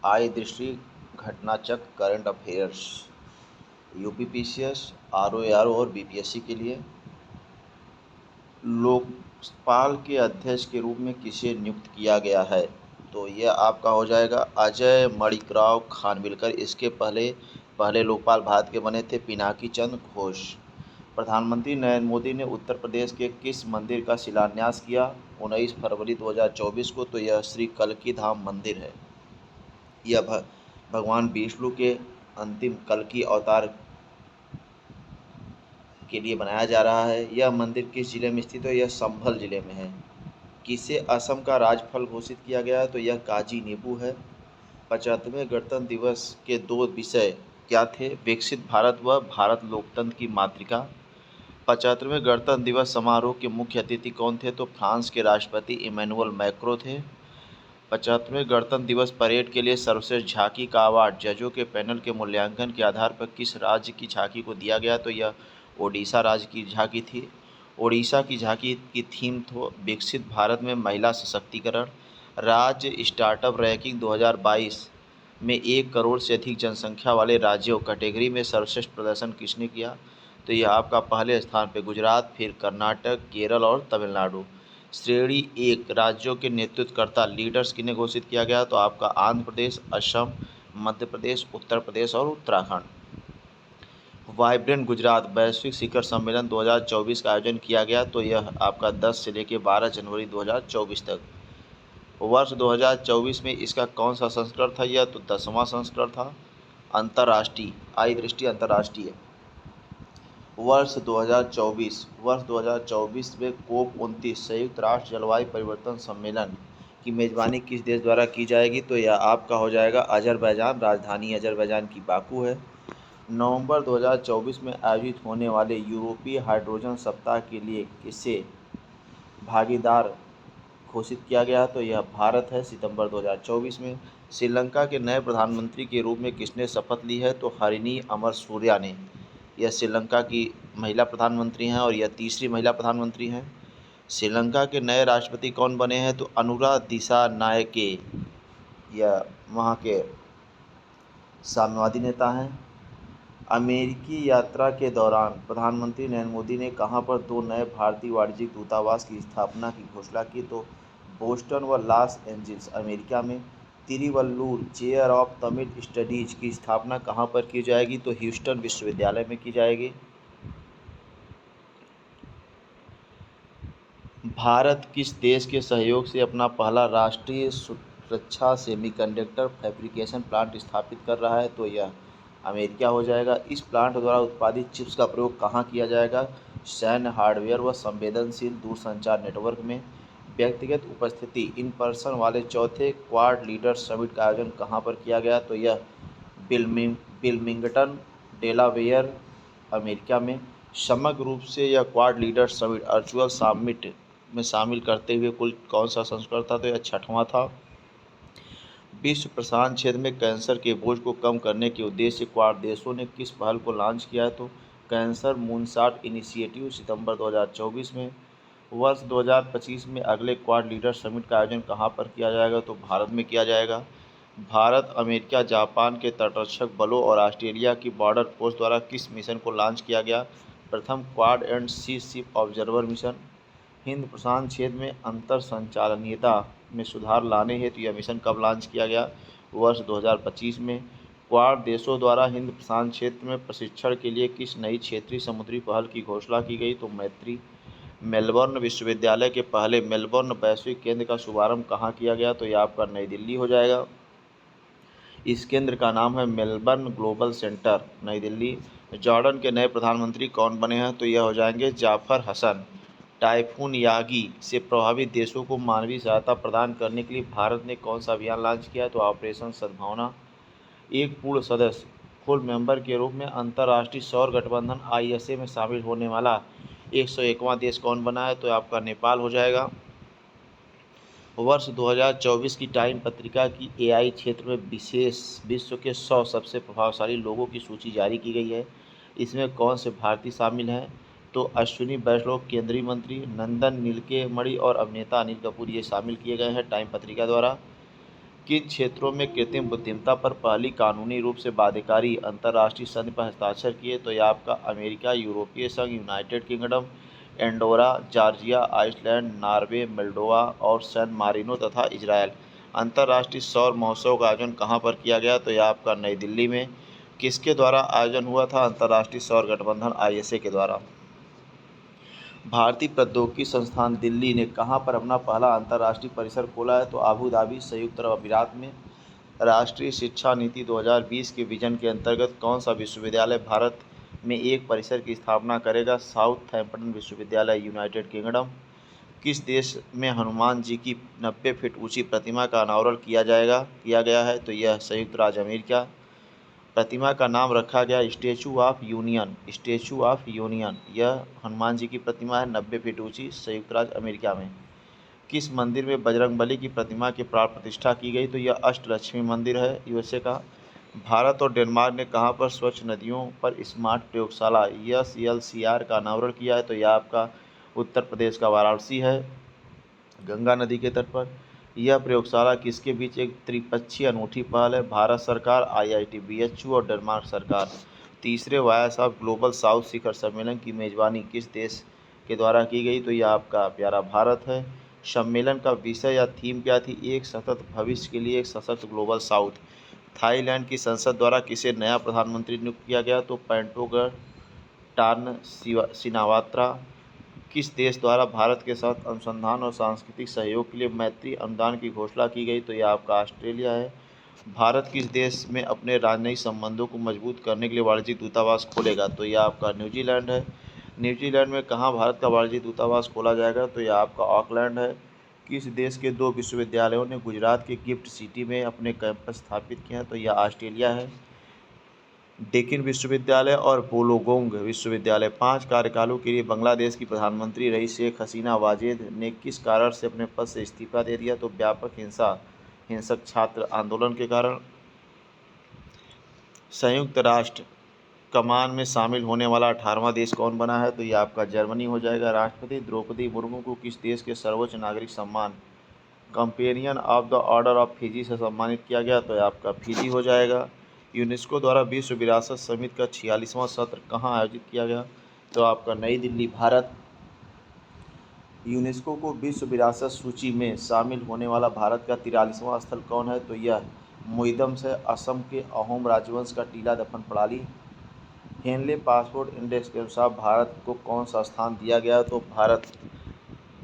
आय दृष्टि Ghatnachakra current affairs UPPCS, आरओएआर और BPSC के लिए। लोकपाल के अध्यक्ष के रूप में किसे नियुक्त किया गया है? तो यह आपका हो जाएगा अजय मणिकराव खानविलकर। इसके पहले पहले लोकपाल भारत के बने थे पिनाकी चंद्र घोष। प्रधानमंत्री नरेंद्र मोदी ने उत्तर प्रदेश के किस मंदिर का शिलान्यास किया 19 फरवरी 2024 को? तो यह श्री कल्की धाम मंदिर है। यह भगवान विष्णु के अंतिम कल्की अवतार के लिए बनाया जा रहा है। यह मंदिर किस जिले में स्थित है? यह संभल जिले में है। किसे असम का राजफल घोषित किया गया है? तो यह काजी नींबू है। 75वें गणतंत्र दिवस के 2 विषय क्या थे? विकसित भारत व भारत लोकतंत्र की मातृका। 75वें गणतंत्र दिवस समारोह के मुख्य अतिथि कौन थे? तो फ्रांस के राष्ट्रपति इमैनुअल मैक्रों थे। 75वें गणतंत्र दिवस परेड के लिए सर्वश्रेष्ठ झांकी का अवार्ड जजों के पैनल के मूल्यांकन के आधार पर किस राज्य की झांकी को दिया गया? तो यह ओडिशा राज्य की झांकी थी। ओडिशा की झांकी की थीम तो विकसित भारत में महिला सशक्तिकरण। राज्य स्टार्टअप रैंकिंग 2022 में 1 करोड़ से अधिक जनसंख्या वाले राज्यों कैटेगरी में सर्वश्रेष्ठ प्रदर्शन किसने किया? तो यह आपका पहले स्थान पे गुजरात, फिर कर्नाटक, केरल और तमिलनाडु। श्रेणी 1 राज्यों के नेतृत्वकर्ता लीडर्स किन्हें घोषित किया गया? तो आपका आंध्र प्रदेश, असम, मध्य प्रदेश, उत्तर प्रदेश और उत्तराखंड। वाइब्रेंट गुजरात वैश्विक शिखर सम्मेलन 2024 का आयोजन किया गया। तो यह आपका 10 से लेकर 12 जनवरी 2024 तक। वर्ष 2024 में इसका कौन सा संस्करण था? यह तो 10वां संस्करण था। अंतर्राष्ट्रीय आय दृष्टि अंतर्राष्ट्रीय वर्ष 2024 में कोप 29 संयुक्त राष्ट्र जलवायु परिवर्तन सम्मेलन की मेज़बानी किस देश द्वारा की जाएगी? तो यह आपका हो जाएगा अजरबैजान। राजधानी अजरबैजान की बाकू है। नवंबर 2024 में आयोजित होने वाले यूरोपीय हाइड्रोजन सप्ताह के लिए किसे भागीदार घोषित किया गया? तो यह भारत है। सितंबर 2024 में श्रीलंका के नए प्रधानमंत्री के रूप में किसने शपथ ली है? तो हरिनी अमरसूरिया ने। यह श्रीलंका की महिला प्रधानमंत्री हैं और यह तीसरी महिला प्रधानमंत्री हैं। श्रीलंका के नए राष्ट्रपति कौन बने हैं? तो अनुरा दिसानायके। यह वहाँ के साम्यवादी नेता हैं। अमेरिकी यात्रा के दौरान प्रधानमंत्री नरेंद्र मोदी ने कहां पर 2 नए भारतीय वाणिज्यिक दूतावास की स्थापना की घोषणा की? तो बोस्टन व लॉस एंजिल्स अमेरिका में। Tiruvallur chair of Tamil studies की स्थापना कहां पर की जाएगी? तो ह्यूस्टन विश्वविद्यालय में की जाएगी। भारत किस देश के सहयोग से अपना पहला राष्ट्रीय सुरक्षा सेमीकंडक्टर फैब्रिकेशन प्लांट स्थापित कर रहा है? तो यह अमेरिका हो जाएगा। इस प्लांट द्वारा उत्पादित चिप्स का प्रयोग कहाँ किया जाएगा? सैन्य हार्डवेयर व संवेदनशील दूरसंचार नेटवर्क में। व्यक्तिगत उपस्थिति इन पर्सन वाले चौथे क्वाड लीडर समिट का आयोजन कहाँ पर किया गया? तो यह विल्मिंगटन, डेलावेयर, अमेरिका में। समग्र रूप से यह quad leader summit virtual summit में शामिल करते हुए कुल कौन सा संस्करण था? तो यह 6वां था। विश्व प्रशांत क्षेत्र में कैंसर के बोझ को कम करने के उद्देश्य से क्वाड देशों ने किस पहल को लॉन्च किया है? तो कैंसर मूनशॉट इनिशिएटिव। सितंबर 2024 में। वर्ष 2025 में अगले क्वाड लीडर समिट का आयोजन कहाँ पर किया जाएगा? तो भारत में किया जाएगा। भारत, अमेरिका, जापान के तटरक्षक बलों और ऑस्ट्रेलिया की बॉर्डर फोर्स द्वारा किस मिशन को लॉन्च किया गया? प्रथम Quad and sea ship observer mission. हिंद प्रशांत क्षेत्र में अंतर संचालनीयता में सुधार लाने हेतु यह मिशन कब लॉन्च किया गया? वर्ष 2025 में। क्वाड देशों द्वारा हिंद प्रशांत क्षेत्र में प्रशिक्षण के लिए किस नई क्षेत्रीय समुद्री पहल की घोषणा की गई? तो मैत्री। मेलबर्न विश्वविद्यालय के पहले मेलबर्न वैश्विक केंद्र का शुभारंभ कहाँ किया गया? तो यह आपका नई दिल्ली हो जाएगा। इस केंद्र का नाम है मेलबर्न ग्लोबल सेंटर, नई दिल्ली। जॉर्डन के नए प्रधानमंत्री कौन बने हैं? तो यह हो जाएंगे जाफर हसन। टाइफून यागी से प्रभावित देशों को मानवीय सहायता प्रदान करने के लिए भारत ने कौन सा अभियान लॉन्च किया है? तो ऑपरेशन सद्भावना। एक पूर्ण सदस्य फुल मेंबर के रूप में अंतर्राष्ट्रीय सौर गठबंधन ISA में शामिल होने वाला 101वां देश कौन बना है? तो आपका नेपाल हो जाएगा। वर्ष 2024 की टाइम पत्रिका की AI क्षेत्र में विशेष विश्व के 100 सबसे प्रभावशाली लोगों की सूची जारी की गई है। इसमें कौन से भारतीय शामिल हैं? तो अश्विनी वैष्णव केंद्रीय मंत्री, नंदन नीलकेमणि और अभिनेता अनिल कपूर ये शामिल किए गए हैं टाइम पत्रिका द्वारा। किन क्षेत्रों में कृत्रिम बुद्धिमत्ता पर पहली कानूनी रूप से बाध्यकारी अंतर्राष्ट्रीय संधि पर हस्ताक्षर किए? तो यह आपका अमेरिका, यूरोपीय संघ, United Kingdom, Andorra, Georgia, Iceland, Norway, Moldova और सैन मारिनो तथा इजरायल। अंतर्राष्ट्रीय सौर महोत्सव का आयोजन कहाँ पर किया गया? तो यह आपका नई दिल्ली में। किसके द्वारा आयोजन हुआ था? अंतर्राष्ट्रीय सौर गठबंधन ISA के द्वारा। भारतीय प्रौद्योगिकी संस्थान दिल्ली ने कहाँ पर अपना पहला अंतर्राष्ट्रीय परिसर खोला है? तो आबू धाबी, संयुक्त अरब अमीरात में। राष्ट्रीय शिक्षा नीति 2020 के विजन के अंतर्गत कौन सा विश्वविद्यालय भारत में एक परिसर की स्थापना करेगा? साउथहैम्पटन विश्वविद्यालय, यूनाइटेड किंगडम। किस देश में हनुमान जी की 90 फीट ऊंची प्रतिमा का अनावरण किया गया है? तो यह संयुक्त राज्य अमेरिका। प्रतिमा का नाम रखा गया statue of union. Statue of union यह हनुमान जी की प्रतिमा है, 90 फीट ऊंची, संयुक्त राज्य अमेरिका में। किस मंदिर में बजरंगबली की प्रतिमा की प्राण प्रतिष्ठा की गई? तो यह अष्टलक्ष्मी मंदिर है, USA का। भारत और डेनमार्क ने कहाँ पर स्वच्छ नदियों पर स्मार्ट प्रयोगशाला SLCR का अनावरण किया है? तो यह आपका उत्तर प्रदेश का वाराणसी है, गंगा नदी के तट पर। यह प्रयोगशाला किसके बीच एक त्रिपक्षीय अनूठी पहल है? भारत सरकार, IIT BHU और डेनमार्क सरकार। तीसरे वायस ऑफ ग्लोबल साउथ शिखर सम्मेलन की मेजबानी किस देश के द्वारा की गई? तो यह आपका प्यारा भारत है। सम्मेलन का विषय या थीम क्या थी? एक सतत भविष्य के लिए एक सशक्त ग्लोबल साउथ। थाईलैंड की संसद द्वारा किसे नया प्रधानमंत्री नियुक्त किया गया? तो पैंटोगटान सिनावात्रा। किस देश द्वारा भारत के साथ अनुसंधान और सांस्कृतिक सहयोग के लिए मैत्री अनुदान की घोषणा की गई? तो यह आपका ऑस्ट्रेलिया है। भारत किस देश में अपने राजनयिक संबंधों को मजबूत करने के लिए वाणिज्यिक दूतावास खोलेगा? तो यह आपका न्यूजीलैंड है। न्यूजीलैंड में कहाँ भारत का वाणिज्यिक दूतावास खोला जाएगा? तो यह आपका ऑकलैंड है। किस देश के 2 विश्वविद्यालयों ने गुजरात के गिफ्ट सिटी में अपने कैंपस स्थापित किए हैं? तो यह ऑस्ट्रेलिया है। डेक्कन विश्वविद्यालय और बोलोगोंग विश्वविद्यालय। 5 कार्यकालों के लिए बांग्लादेश की प्रधानमंत्री रही शेख हसीना वाजेद ने किस कारण से अपने पद से इस्तीफा दे दिया? तो व्यापक हिंसक छात्र आंदोलन के कारण। संयुक्त राष्ट्र कमान में शामिल होने वाला 18वां देश कौन बना है? तो यह आपका जर्मनी हो जाएगा। राष्ट्रपति द्रौपदी मुर्मू को किस देश के सर्वोच्च नागरिक सम्मान companion of the order of Fiji से सम्मानित किया गया? तो यह आपका फिजी हो जाएगा। यूनेस्को द्वारा विश्व विरासत समिति का 46वां सत्र कहाँ आयोजित किया गया? तो आपका नई दिल्ली, भारत। यूनेस्को को विश्व विरासत सूची में शामिल होने वाला भारत का 43वां स्थल कौन है? तो यह मोइदम्स है, असम के अहोम राजवंश का टीला दफन प्रणाली। हेनले पासपोर्ट इंडेक्स के अनुसार भारत को कौन सा स्थान दिया गया? तो भारत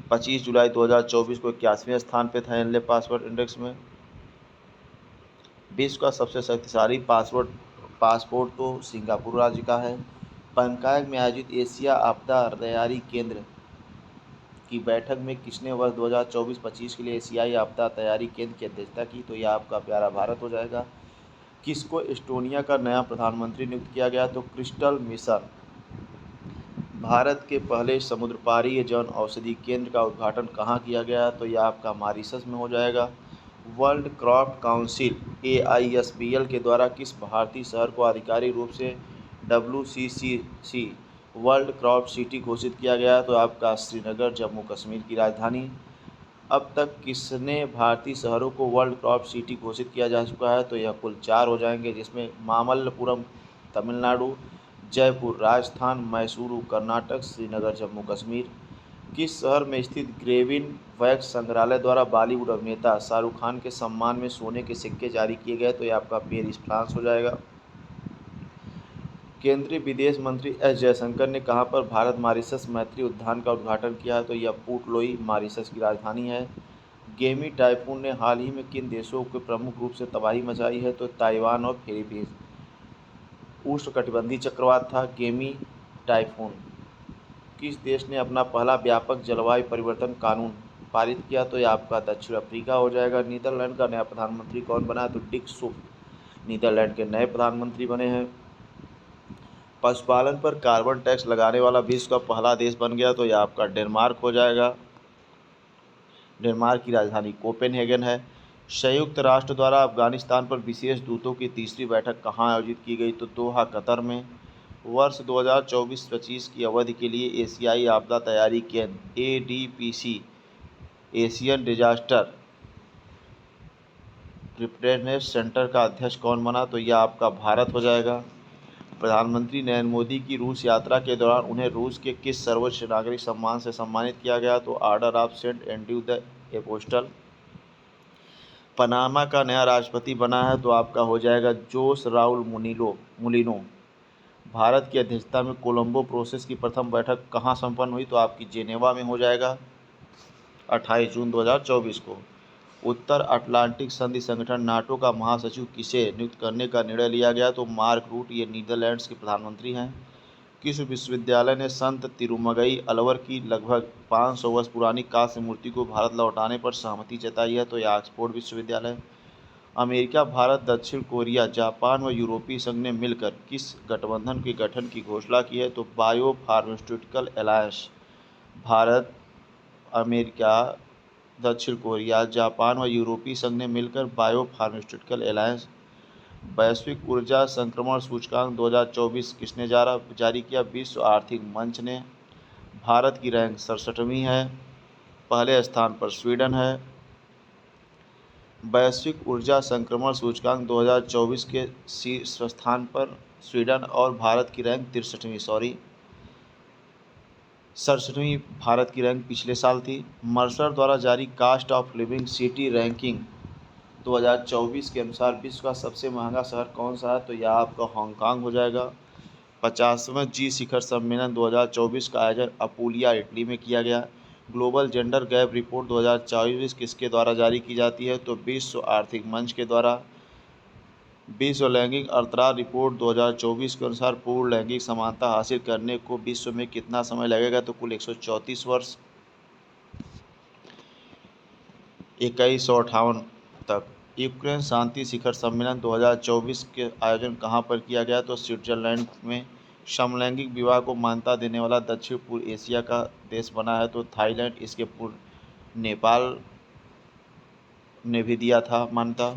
25 जुलाई 2024 को 81वें स्थान पे था हेनले पासपोर्ट इंडेक्स में। विश्व का सबसे शक्तिशाली पासपोर्ट तो सिंगापुर राज्य का है। पैंगोंग में आयोजित एशिया आपदा तैयारी केंद्र की बैठक में किसने वर्ष 2024-25 के लिए एशियाई आपदा तैयारी केंद्र की अध्यक्षता की? तो यह आपका प्यारा भारत हो जाएगा। किसको एस्टोनिया का नया प्रधानमंत्री नियुक्त किया गया? तो क्रिस्टल मिशन। भारत के पहले समुद्रपारी जन औषधि केंद्र का उद्घाटन कहाँ किया गया? तो यह आपका मॉरिशस में हो जाएगा। वर्ल्ड क्राफ्ट काउंसिल AISBL के द्वारा किस भारतीय शहर को आधिकारिक रूप से WCCC वर्ल्ड क्राफ्ट सिटी घोषित किया गया? तो आपका श्रीनगर, जम्मू कश्मीर की राजधानी। अब तक किसने भारतीय शहरों को वर्ल्ड क्राफ्ट सिटी घोषित किया जा चुका है? तो यह कुल 4 हो जाएंगे, जिसमें मामल्लपुरम तमिलनाडु, जयपुर राजस्थान, मैसूरू कर्नाटक, श्रीनगर जम्मू कश्मीर। किस शहर में स्थित ग्रेविन वैक्स संग्रहालय द्वारा बॉलीवुड अभिनेता शाहरुख खान के सम्मान में सोने के सिक्के जारी किए गए? तो यह आपका पेरिस, फ्रांस हो जाएगा। केंद्रीय विदेश मंत्री S जयशंकर ने कहाँ पर भारत मॉरिशस मैत्री उद्यान का उद्घाटन किया है? तो यह पोर्ट लुई मॉरिशस की राजधानी है। गेमी टाइफून ने हाल ही में किन देशों को प्रमुख रूप से तबाही मचाई है? तो ताइवान और फिलीपींस। उष्णकटिबंधीय चक्रवात था गेमी टाइफून। किस देश ने अपना पहला व्यापक जलवायु परिवर्तन कानून पारित किया? तो यह आपका दक्षिण अफ्रीका हो जाएगा। नीदरलैंड का नया प्रधानमंत्री कौन बना है? तो डिक सुफ नीदरलैंड के नए प्रधानमंत्री बने हैं। पशुपालन पर कार्बन टैक्स लगाने वाला विश्व का पहला देश बन गया? तो यह आपका डेनमार्क हो जाएगा। डेनमार्क की राजधानी कोपेनहेगन है। संयुक्त राष्ट्र द्वारा अफगानिस्तान पर विशेष दूतों की तीसरी बैठक कहाँ आयोजित की गई? तो दोहा, कतर में। वर्ष 2024-25 की अवधि के लिए एशियाई आपदा तैयारी केंद्र ADPC Asian disaster preparedness centre का अध्यक्ष कौन बना, तो यह आपका भारत हो जाएगा। प्रधानमंत्री नरेंद्र मोदी की रूस यात्रा के दौरान उन्हें रूस के किस सर्वोच्च नागरिक सम्मान से सम्मानित किया गया, तो Order of Saint Andrew the Apostle. Panama का नया राष्ट्रपति बना है, तो आपका हो जाएगा जोस राउल मुलिनो। भारत की अध्यक्षता में कोलंबो प्रोसेस की प्रथम बैठक कहाँ संपन्न हुई, तो आपकी जेनेवा में हो जाएगा 28 जून 2024 को। उत्तर अटलांटिक संधि संगठन नाटो का महासचिव किसे नियुक्त करने का निर्णय लिया गया, तो मार्क रूट, ये नीदरलैंड्स के प्रधानमंत्री हैं। किस विश्वविद्यालय ने संत तिरुमगई अलवर की लगभग 500 वर्ष पुरानी कांस्य मूर्ति को भारत लौटाने पर सहमति जताई है, तो यह ऑक्सफोर्ड विश्वविद्यालय। अमेरिका, भारत, दक्षिण कोरिया, जापान व यूरोपीय संघ ने मिलकर किस गठबंधन के गठन की घोषणा की है, तो bio pharmaceutical alliance. Bharat, America, दक्षिण कोरिया, जापान व यूरोपीय संघ ने मिलकर बायो फार्मास्यूटिकल अलायंस। वैश्विक ऊर्जा संक्रमण सूचकांक 2024 किसने जारी किया, विश्व आर्थिक मंच ने। भारत की रैंक 67वीं है, पहले स्थान पर स्वीडन है। वैश्विक ऊर्जा संक्रमण सूचकांक 2024 के शीर्ष स्थान पर स्वीडन और भारत की रैंक 67वीं भारत की रैंक पिछले साल थी। मर्सर द्वारा जारी cost of living city ranking 2024 के अनुसार विश्व का सबसे महंगा शहर कौन सा है, तो यह आपका हांगकांग हो जाएगा। 50वां जी शिखर सम्मेलन 2024 का आयोजन अपूलिया, इटली में किया गया। ग्लोबल जेंडर गैप रिपोर्ट 2024 किसके द्वारा जारी की जाती है, तो विश्व आर्थिक मंच के द्वारा। विश्व लैंगिक अंतराल रिपोर्ट 2024 के अनुसार पूर्ण लैंगिक समानता हासिल करने को विश्व में कितना समय लगेगा, तो कुल 134 वर्ष, 2158 तक। यूक्रेन शांति शिखर सम्मेलन 2024 के आयोजन कहाँ पर किया गया, तो स्विट्जरलैंड में। समलैंगिक विवाह को मान्यता देने वाला दक्षिण पूर्व एशिया का देश बना है, तो थाईलैंड। इसके पूर्व नेपाल ने भी दिया था मान्यता।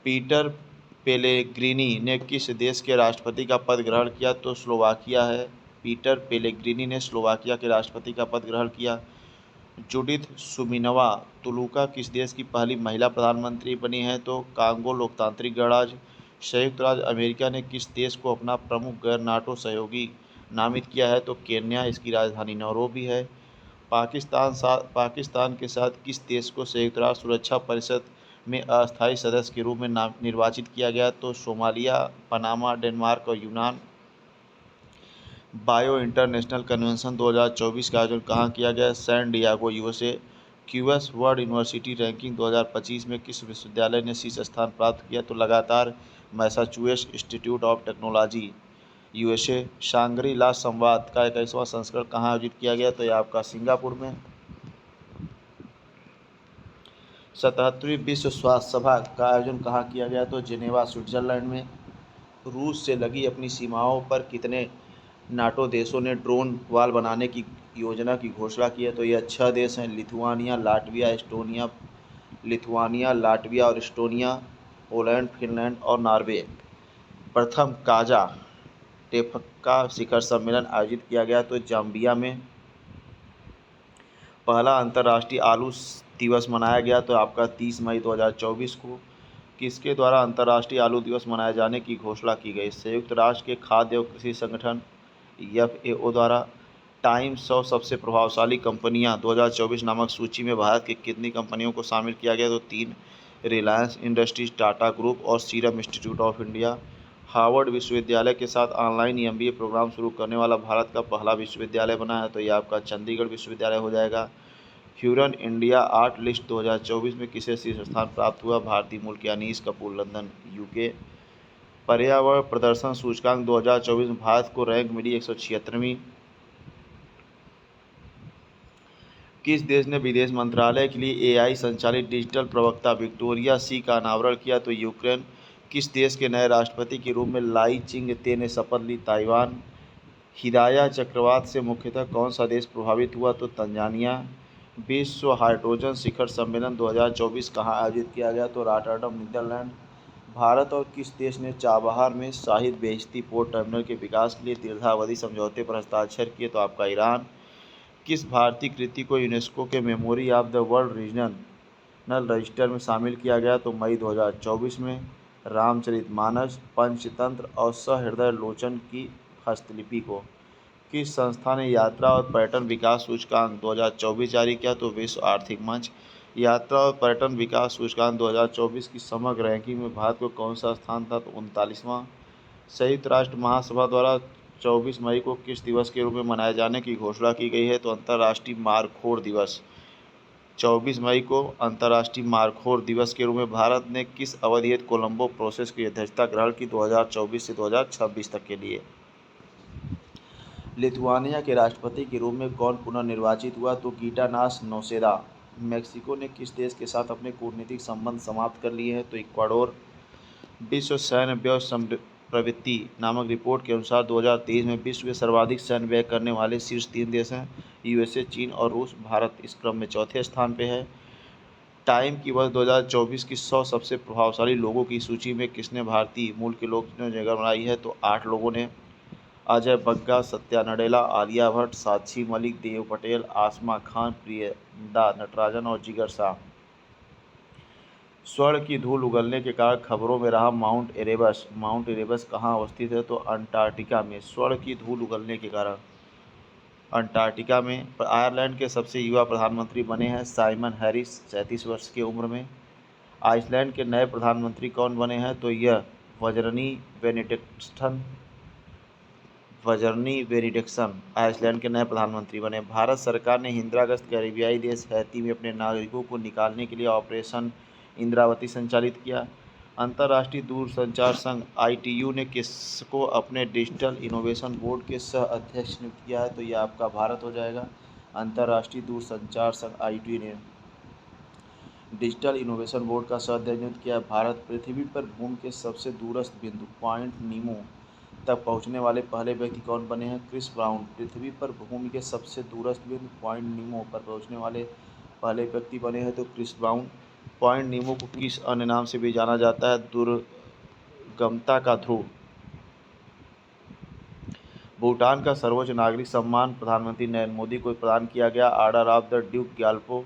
पीटर पेलेग्रिनी ने किस देश के राष्ट्रपति का पद ग्रहण किया, तो स्लोवाकिया है। पीटर पेलेग्रिनी ने स्लोवाकिया के राष्ट्रपति का पद ग्रहण किया। जुडिथ सुमिनवा तुलुका किस देश की पहली महिला प्रधानमंत्री बनी है, तो कांगो लोकतांत्रिक गणराज्य। संयुक्त राज्य अमेरिका ने किस देश को अपना प्रमुख गैर नाटो सहयोगी नामित किया है, तो केन्या। इसकी राजधानी नैरोबी है। पाकिस्तान के साथ किस देश को संयुक्त राष्ट्र सुरक्षा परिषद में अस्थायी सदस्य के रूप में निर्वाचित किया गया, तो सोमालिया, पनामा, डेनमार्क और यूनान। बायो इंटरनेशनल कन्वेंशन 2024 का आयोजन कहाँ किया गया, San Diego, USA. QS World University ranking 2025 में किस विश्वविद्यालय ने शीर्ष स्थान प्राप्त किया, तो लगातार Massachusetts Institute of Technology, USA. Shangri La संवाद का 21वां संस्करण कहाँ आयोजित किया गया, तो यह आपका सिंगापुर में। 77वीं विश्व स्वास्थ्य सभा का आयोजन कहाँ किया गया, तो जिनेवा, स्विट्जरलैंड में। रूस से लगी अपनी सीमाओं पर कितने नाटो देशों ने ड्रोन वॉल बनाने की योजना की घोषणा की है, तो यह 6 देश हैं, लिथुआनिया, लाटविया और एस्टोनिया, पोलैंड, फिनलैंड और नॉर्वे। प्रथम काजा टेफका शिखर सम्मेलन आयोजित किया गया, तो जाम्बिया में। पहला अंतर्राष्ट्रीय आलू दिवस मनाया गया, तो आपका 30 मई 2024 को। किसके द्वारा अंतर्राष्ट्रीय आलू दिवस मनाए जाने की घोषणा की गई, संयुक्त राष्ट्र के खाद्य और कृषि संगठन FAO द्वारा। टाइम 100 सबसे प्रभावशाली कंपनियां 2024 नामक सूची में भारत की कितनी कंपनियों को शामिल किया गया, तो 3, रिलायंस इंडस्ट्रीज, टाटा ग्रुप और serum institute of India. Harvard विश्वविद्यालय के साथ ऑनलाइन MBA प्रोग्राम शुरू करने वाला भारत का पहला विश्वविद्यालय बना है, तो यह आपका चंडीगढ़ विश्वविद्यालय हो जाएगा। ह्यूरन इंडिया आर्ट लिस्ट 2024 में किसे शीर्ष स्थान प्राप्त हुआ, भारतीय मूल के अनीस कपूर, लंदन, UK। पर्यावरण प्रदर्शन सूचकांक 2024 में भारत को रैंक मिली 176वीं। किस देश ने विदेश मंत्रालय के लिए AI संचालित डिजिटल प्रवक्ता विक्टोरिया सी का अनावरण किया, तो यूक्रेन। किस देश के नए राष्ट्रपति के रूप में लाई चिंग-ते ने शपथ ली, ताइवान। हिदाया चक्रवात से मुख्यतः कौन सा देश प्रभावित हुआ, तो तंजानिया। विश्व हाइड्रोजन शिखर सम्मेलन 2024 कहाँ आयोजित किया गया, तो रॉटरडम, नीदरलैंड। भारत और किस देश ने चाबहार में शाहिद बेइज्जती पोर्ट टर्मिनल के विकास के लिए दीर्घावधि समझौते पर हस्ताक्षर किए, तो आपका ईरान। किस भारतीय कृति को यूनेस्को के memory of the world region register में शामिल किया गया तो मई 2024 में। रामचरितमानस, पंचतंत्र और सहृदय लोचन की हस्तलिपि को किस संस्था ने यात्रा और पर्यटन विकास सूचकांक 2024 जारी किया तो विश्व आर्थिक मंच। यात्रा और पर्यटन विकास सूचकांक 2024 की समग्र रैंकिंग में भारत को कौन सा स्थान था तो 39वां। संयुक्त राष्ट्र महासभा द्वारा 24 मई को किस दिवस के रूप में मनाए जाने की घोषणा की गई है तो अंतर्राष्ट्रीय मारखोर दिवस। 24 मई को अंतर्राष्ट्रीय मारखोर दिवस के रूप में भारत ने किस अवधि हेतु कोलंबो प्रोसेस की अध्यक्षता ग्रहण की 2024 से 2026 तक के लिए। लिथुआनिया के राष्ट्रपति के रूप में कौन पुनर्निर्वाचित हुआ तो गीटानास नौसेदा। मेक्सिको ने किस देश के साथ अपने कूटनीतिक संबंध समाप्त कर लिए हैं तो इक्वाडोर। विश्व सैन्य व्यय प्रवृत्ति नामक रिपोर्ट के अनुसार 2023 में विश्व के सर्वाधिक सैन्य व्यय करने वाले शीर्ष 3 देश हैं यूएसए, चीन और रूस। भारत इस क्रम में चौथे स्थान पे है। टाइम की वर्ष 2024 की 100 सबसे प्रभावशाली लोगों की सूची में किसने भारतीय मूल के लोगों ने जगह बनाई है तो 8 लोगों ने। अजय बग्गा, सत्या नडेला, आलिया भट्ट, साक्षी मलिक, देव पटेल, आसमा खान, प्रियंदा नटराजन और जिगर शाह। स्वर्ण की धूल उगलने के कारण खबरों में रहा माउंट एरेबस। माउंट एरेबस कहाँ अवस्थित है तो अंटार्कटिका में। स्वर्ण की धूल उगलने के कारण अंटार्कटिका में। आयरलैंड के सबसे युवा प्रधानमंत्री बने हैं साइमन हैरिस 37 वर्ष की उम्र में। आइसलैंड के नए प्रधानमंत्री कौन बने हैं तो यह वजरनी बेनिडिक्सन आइसलैंड के नए प्रधानमंत्री बने। भारत सरकार ने इंदिराग्रस्त कैरिबियाई देश हैती में अपने नागरिकों को निकालने के लिए ऑपरेशन इंद्रावती संचालित किया। अंतर्राष्ट्रीय दूरसंचार संघ ITU ने किसको अपने डिजिटल इनोवेशन बोर्ड के सह अध्यक्ष नियुक्त किया है तो यह आपका भारत हो जाएगा। अंतर्राष्ट्रीय दूरसंचार संघ ITU ने डिजिटल इनोवेशन बोर्ड का सह अध्यक्ष नियुक्त किया है। भारत पृथ्वी पर भूमि के सबसे दूरस्थ बिंदु पॉइंट नीमो तक पहुंचने वाले पहले व्यक्ति कौन बने हैं क्रिस ब्राउन। पृथ्वी पर भूमि के सबसे दूरस्थ बिंदु पॉइंट नीमो पर पहुंचने वाले पहले व्यक्ति बने हैं तो क्रिस ब्राउन। पॉइंट नीमो को किस अन्य नाम से भी जाना जाता है दुर्गमता का ध्रुव। भूटान का सर्वोच्च नागरिक सम्मान प्रधानमंत्री नरेंद्र मोदी को प्रदान किया गया order of the Duke Gyalpo.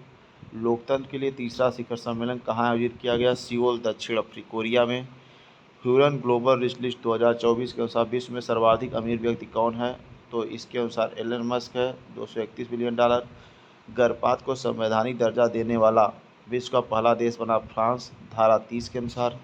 लोकतंत्र के लिए तीसरा शिखर सम्मेलन कहाँ आयोजित किया गया सियोल दक्षिण कोरिया में। ह्यूरन ग्लोबल रिच लिस्ट 2024 के अनुसार विश्व में सर्वाधिक अमीर व्यक्ति कौन है तो इसके अनुसार एलन मस्क है $231 बिलियन। गर्भपात को संवैधानिक दर्जा देने वाला विश्व का पहला देश बना फ्रांस धारा 30 के अनुसार।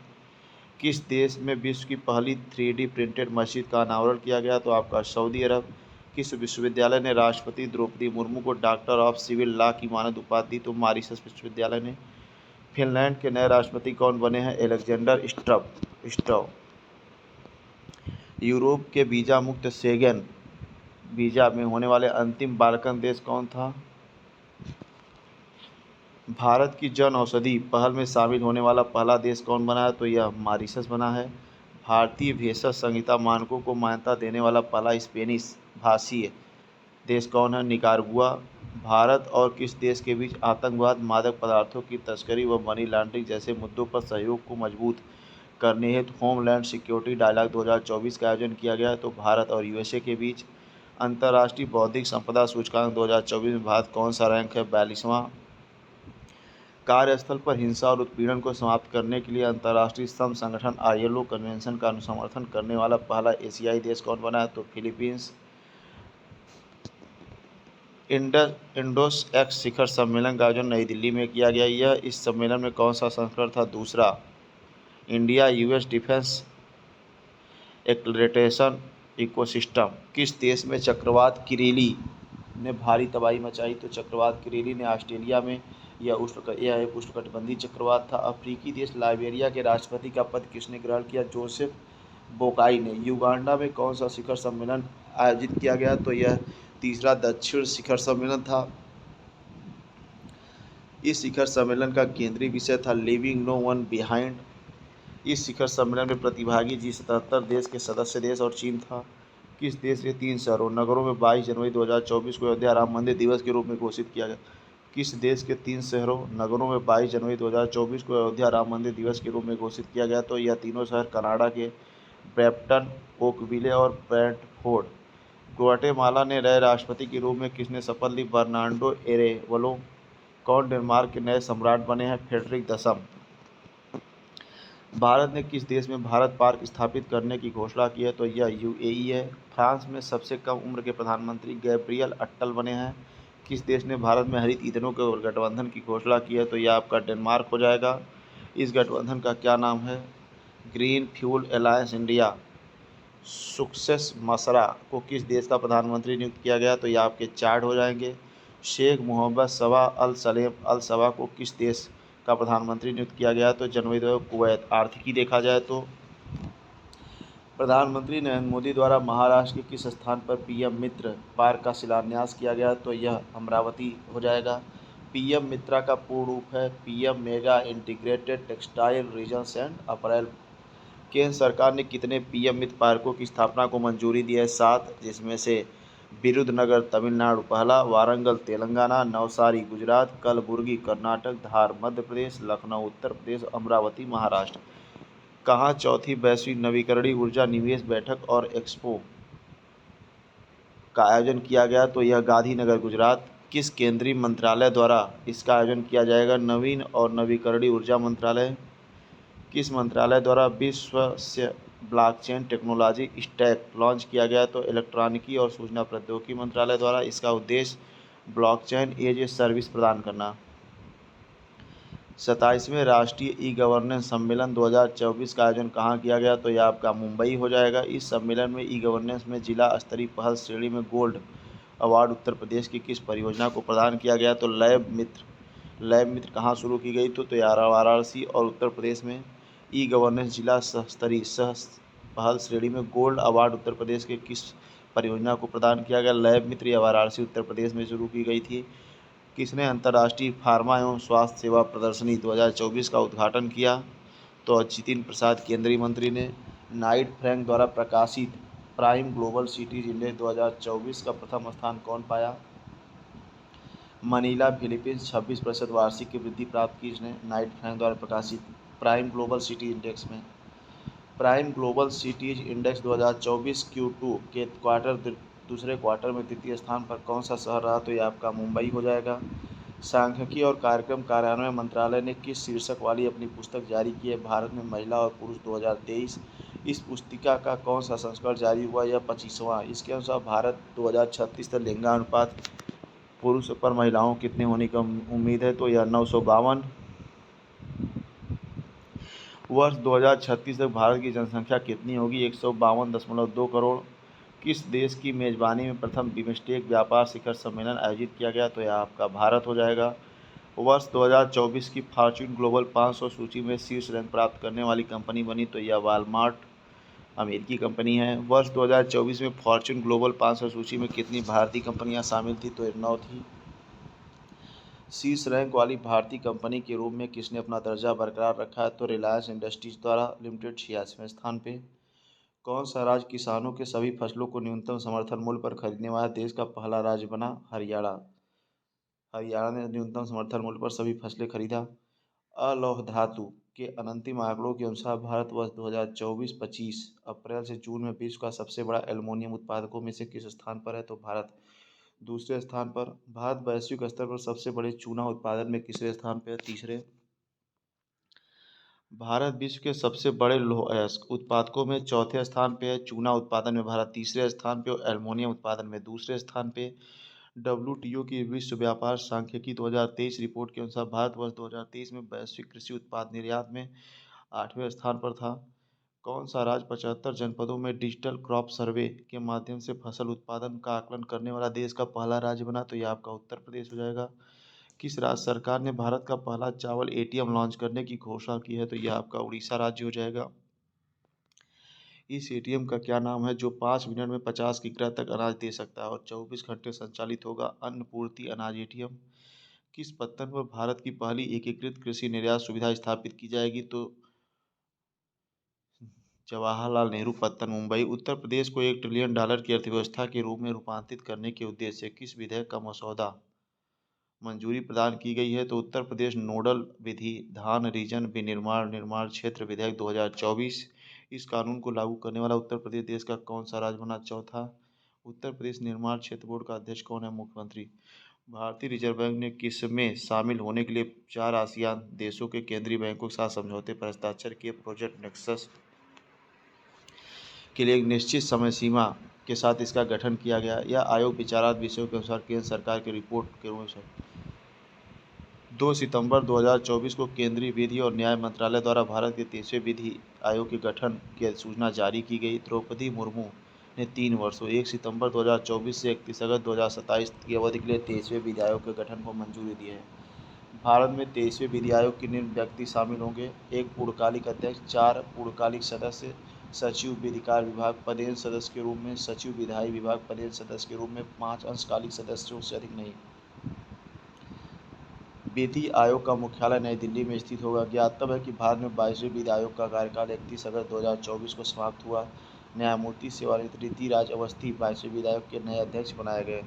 किस देश में विश्व की पहली 3D प्रिंटेड मस्जिद का अनावरण किया गया तो आपका सऊदी अरब। किस विश्वविद्यालय ने राष्ट्रपति द्रौपदी मुर्मू को डॉक्टर ऑफ सिविल लॉ की मानद उपाधि दी तो मॉरिशस विश्वविद्यालय ने। फिनलैंड के नए राष्ट्रपति कौन बने हैं एलेक्जेंडर स्ट्रव। यूरोप के वीजा मुक्त शेंगेन वीजा में होने वाले अंतिम बाल्कन देश कौन था। भारत की जन औषधि पहल में शामिल होने वाला पहला देश कौन बना है तो यह मॉरिशस बना है। भारतीय भेषज संहिता मानकों को मान्यता देने वाला पहला स्पेनिश भाषीय देश कौन है निकारागुआ। भारत और किस देश के बीच आतंकवाद, मादक पदार्थों की तस्करी व मनी लॉन्ड्रिंग जैसे मुद्दों पर सहयोग को मजबूत करने हेतु होमलैंड सिक्योरिटी डायलॉग 2024 का आयोजन किया गया है तो भारत और यूएसए के बीच। अंतर्राष्ट्रीय बौद्धिक संपदा सूचकांक 2024 में भारत कौन सा रैंक है 42वां। कार्यस्थल पर हिंसा और उत्पीड़न को समाप्त करने के लिए अंतर्राष्ट्रीय श्रम संगठन ILO कन्वेंशन का समर्थन करने वाला पहला एशियाई देश कौन बना है तो फिलीपींस। इंडोस एक्स शिखर सम्मेलन का आयोजन नई दिल्ली में किया गया। इस सम्मेलन में कौन सा संस्करण था दूसरा। India US defence acceleration ecosystem. किस देश में चक्रवात किरेली ने भारी तबाही मचाई तो चक्रवात किरेली ने ऑस्ट्रेलिया में। यह एक उष्णकटिबंधीय चक्रवात था। अफ्रीकी देश लाइबेरिया के राष्ट्रपति का पद किसने ग्रहण किया जोसेफ बोकाई ने। युगांडा में कौन सा शिखर सम्मेलन आयोजित किया गया तो यह तीसरा दक्षिण शिखर सम्मेलन था। इस शिखर सम्मेलन का केंद्रीय विषय था लिविंग नो वन बिहाइंड। इस शिखर सम्मेलन में प्रतिभागी G77 देश के सदस्य देश और चीन था। किस देश के 3 शहरों नगरों में 22 जनवरी 2024 को अयोध्या राम मंदिर दिवस के रूप में घोषित किया गया। किस देश के 3 शहरों नगरों में 22 जनवरी 2024 को अयोध्या राम मंदिर दिवस के रूप में घोषित किया गया तो यह तीनों शहर कनाडा के ब्रैम्पटन, ओकविले और ब्रेंटफोर्ड। ग्वाटेमाला ने नए राष्ट्रपति के रूप में किसने शपथ ली बर्नार्डो एरेवलो। कौन डेनमार्क के नए सम्राट बने हैं? फ्रेडरिक 10। भारत ने किस देश में भारत पार्क स्थापित करने की घोषणा की है? तो यह यूएई है। फ्रांस में सबसे कम उम्र के प्रधानमंत्री गैब्रियल अट्टल बने हैं। किस देश ने भारत में हरित ईंधनों के गठबंधन की घोषणा की है? तो यह आपका डेनमार्क हो जाएगा। इस गठबंधन का क्या नाम है? Green fuel alliance India. Success Masra को किस देश का प्रधानमंत्री नियुक्त किया गया? तो ये आपके चार्ट हो जाएंगे। शेख मोहम्मद सबा अल सलेम अल सबा को किस देश का प्रधानमंत्री नियुक्त किया गया? तो जनवरी 2 कुवैत। आर्थिकी देखा जाए तो प्रधानमंत्री नरेंद्र मोदी द्वारा महाराष्ट्र के किस स्थान पर पीएम मित्र पार्क का शिलान्यास किया गया? तो यह अमरावती हो जाएगा। पीएम मित्रा का पूर्ण रूप है PM mega integrated textile regions and apparel. केंद्र सरकार ने कितने पीएम मित्र पार्कों की स्थापना को मंजूरी दी है? 7, जिसमें से बिरुदनगर तमिलनाडु पहला, वारंगल तेलंगाना, नवसारी गुजरात, कलबुर्गी कर्नाटक, धार मध्य प्रदेश, लखनऊ उत्तर प्रदेश, अमरावती महाराष्ट्र। कहाँ चौथी वैश्विक नवीकरणीय ऊर्जा निवेश बैठक और एक्सपो का आयोजन किया गया? तो यह गांधीनगर गुजरात। किस केंद्रीय मंत्रालय द्वारा इसका आयोजन किया जाएगा? नवीन और नवीकरणीय ऊर्जा मंत्रालय। किस मंत्रालय द्वारा विश्व से ब्लॉकचेन टेक्नोलॉजी स्टैक लॉन्च किया गया? तो इलेक्ट्रॉनिकी और सूचना प्रौद्योगिकी मंत्रालय द्वारा। इसका उद्देश्य ब्लॉकचेन एज ए सर्विस प्रदान करना। 27वें राष्ट्रीय ई गवर्नेंस सम्मेलन 2024 का आयोजन कहाँ किया गया? तो यह आपका मुंबई हो जाएगा। इस सम्मेलन में ई गवर्नेंस में जिला स्तरीय पहल श्रेणी में गोल्ड अवार्ड उत्तर प्रदेश की किस परियोजना को प्रदान किया गया? तो लैब मित्र कहाँ शुरू की गई? तो यार वाराणसी और उत्तर प्रदेश में। ई गवर्नेंस जिला स्तरीय सह पहल श्रेणी में गोल्ड अवार्ड उत्तर प्रदेश के किस परियोजना को प्रदान किया गया? लैब मित्र या वाराणसी उत्तर प्रदेश में शुरू की गई थी। किसने अंतर्राष्ट्रीय फार्मा एवं स्वास्थ्य सेवा प्रदर्शनी 2024 का उद्घाटन किया? तो जितिन प्रसाद केंद्रीय मंत्री ने। नाइट फ्रैंक द्वारा प्रकाशित प्राइम ग्लोबल सिटीज इंडेक्स 2024 का प्रथम स्थान कौन पाया? Manila Philippines. 26% वार्षिक की वृद्धि प्राप्त की इसने नाइट फ्रैंक द्वारा प्रकाशित प्राइम ग्लोबल सिटी इंडेक्स में। Prime global cities index 2024 Q2 के दूसरे क्वार्टर में तृतीय स्थान पर कौन सा शहर रहा? तो यह आपका मुंबई हो जाएगा। सांख्यिकी और कार्यक्रम कार्यान्वयन मंत्रालय ने किस शीर्षक वाली अपनी पुस्तक जारी की है? भारत में महिला और पुरुष 2023। इस पुस्तिका का कौन सा संस्करण जारी हुआ? यह 25वां। इसके अनुसार भारत 2036 तक लिंगानुपात पुरुष पर महिलाओं कितने होने की उम्मीद है? तो यह 952। वर्ष 2036 तक भारत की जनसंख्या कितनी होगी? 152.2 करोड़। किस देश की मेजबानी में प्रथम बिमस्टेक व्यापार शिखर सम्मेलन आयोजित किया गया? तो यह आपका भारत हो जाएगा। वर्ष 2024 की फॉर्च्यून ग्लोबल 500 सूची में शीर्ष रैंक प्राप्त करने वाली कंपनी बनी? तो यह वालमार्ट अमेरिकी कंपनी है। वर्ष 2024 में फॉर्च्यून ग्लोबल 500 सूची में कितनी भारतीय कंपनियां शामिल थी? तो 9 थी। शीर्ष रैंक वाली भारतीय कंपनी के रूप में किसने अपना दर्जा बरकरार रखा है? तो रिलायंस इंडस्ट्रीज द्वारा लिमिटेड 86वें स्थान पे। कौन सा राज्य किसानों के सभी फसलों को न्यूनतम समर्थन मूल्य पर खरीदने वाला देश का पहला राज्य बना? हरियाणा। हरियाणा ने न्यूनतम समर्थन मूल्य पर सभी फसलें खरीदा। अलौह धातु के अंतिम आंकड़ों के अनुसार भारत वर्ष 2024-25 अप्रैल से जून में विश्व का सबसे बड़ा एल्युमिनियम उत्पादकों में से किस स्थान पर है? तो भारत दूसरे स्थान पर। भारत वैश्विक स्तर पर सबसे बड़े चूना उत्पादन में किसरे स्थान पर है? तीसरे। भारत विश्व के सबसे बड़े लौह अयस्क उत्पादकों में चौथे स्थान पे है। चूना उत्पादन में भारत तीसरे स्थान पे और एल्युमिनियम उत्पादन में दूसरे स्थान पे। WTO की विश्व व्यापार सांख्यिकी 2023 रिपोर्ट के अनुसार भारत वर्ष 2023 में वैश्विक कृषि उत्पाद निर्यात में 8वें स्थान पर था। कौन सा राज्य 75 जनपदों में डिजिटल क्रॉप सर्वे के माध्यम से फसल उत्पादन का आकलन करने वाला देश का पहला राज्य बना? तो यह आपका उत्तर प्रदेश हो जाएगा। किस राज्य सरकार ने भारत का पहला चावल ATM लॉन्च करने की घोषणा की है? तो यह आपका उड़ीसा राज्य हो जाएगा। इस ATM का क्या नाम है जो 5 मिनट में 50 किग्रा तक अनाज दे सकता है और 24 घंटे संचालित होगा? अन्नपूर्ति अनाज ATM। किस पत्तन पर भारत की पहली एकीकृत कृषि निर्यात सुविधा स्थापित की जाएगी? तो जवाहरलाल नेहरू पत्तन मुंबई। उत्तर प्रदेश को $1 ट्रिलियन की अर्थव्यवस्था के रूप में रूपांतरित करने के उद्देश्य से किस विधेयक का मसौदा मंजूरी प्रदान की गई है? तो उत्तर प्रदेश नोडल विधि धान रीजन विनिर्माण निर्माण क्षेत्र विधेयक 2024। इस कानून को लागू करने वाला उत्तर प्रदेश देश का कौन सा राज्य बना? चौथा। उत्तर प्रदेश निर्माण क्षेत्र बोर्ड का अध्यक्ष कौन है? मुख्यमंत्री। भारतीय रिजर्व बैंक ने किसमें शामिल होने के लिए 4 आसियान देशों के केंद्रीय बैंकों के साथ समझौते पर हस्ताक्षर किए। प्रोजेक्ट नेक्सस के लिए एक निश्चित समय सीमा के साथ इसका गठन किया गया। यह आयोग विचाराधीन विषयों के अनुसार केंद्र सरकार की रिपोर्ट के रूप में 2 सितंबर 2024 को केंद्रीय विधि और न्याय मंत्रालय द्वारा भारत के 23वें विधि आयोग के गठन की सूचना जारी की गई। द्रौपदी मुर्मू ने 3 वर्षों 1 सितंबर 2024 से 31 अगस्त 2027 की अवधि के लिए 23वें विधि आयोग के गठन को मंजूरी दी है। भारत में 23वें विधि आयोग के निम्न व्यक्ति शामिल होंगे: एक पूर्णकालिक अध्यक्ष, 4 पूर्णकालिक सदस्य, सचिव विधिकार विभाग पदेन सदस्य के रूप में, सचिव विधायी विभाग पदेन सदस्य के रूप में, 5 अंशकालिक सदस्यों से अधिक नहीं। विधि आयोग का मुख्यालय नई दिल्ली में स्थित होगा। ज्ञातव्य है कि भारत में 22वें विधि आयोग का कार्यकाल 31 अगस्त 2024 को समाप्त हुआ। न्यायमूर्ति सेवानिवृत्त ऋतिराज अवस्थी 22वें विधि आयोग के नए अध्यक्ष बनाए गए।